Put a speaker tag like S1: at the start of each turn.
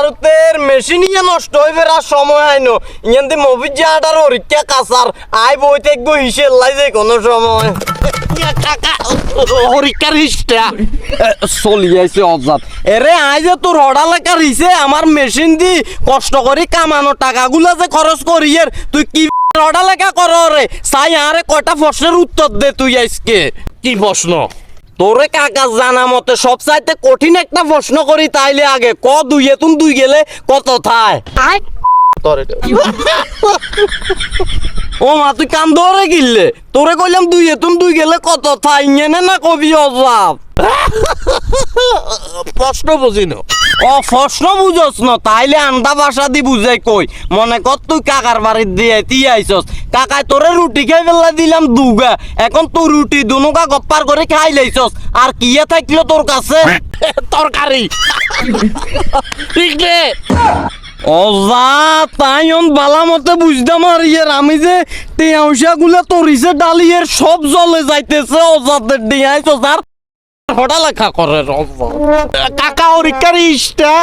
S1: ভারতের মেশিন ইয়ে নষ্ট হইবে আর সময় আইনো ইয়ান দি মফিজা আডার হরিকা কাসার আই বইতে গো হিসেব লাই যায় কোন সময়
S2: হরিকার হিসটা
S1: চলি আইছে অজাত এরে আই যে তোর হড়ালেকার হিসে আমার মেশিন দি কষ্ট করি কামানো টাকাগুলা যে খরচ করিয়ের তুই কি হড়ালেখা কর রে চাই আরে কয়টা প্রশ্নের উত্তর দে তুই আজকে
S2: কি প্রশ্ন?
S1: তোরে কাকা জানা মতে সব চাইতে কঠিন একটা প্রশ্ন করি তাইলে আগে ক দুইয়ে তুন দুই গেলে কত থায় ও মা তুই কান ধরে গিললে তোরে কইলাম দুইয়ে তুন দুই গেলে কত থায় ইয়েনে না কবি অজাব
S2: প্রশ্ন বুঝিনো।
S1: ও প্রশ্ন বুঝস না তাইলে আন্দা ভাষা দি বুঝাই কই মনে কর তুই কাকার বাড়ির দিয়ে তুই আইসস কাকায় তোরে রুটি খাই ফেলা দিলাম দুগা এখন তুই রুটি দুনুকা গপ্পার করে খাই লাইছস আর কিয়ে থাকলো তোর কাছে
S2: তরকারি ঠিক রে।
S1: অজা তাই বালা মতে বুঝতাম আর ইয়ের আমি যে টিয়াউসা গুলা তরিছে ডালিয়ের সব জলে যাইতেছে অজাদের ডিয়াইছস আর হঠাৎ লেখা করে
S2: কাকা হরিকার হিসটা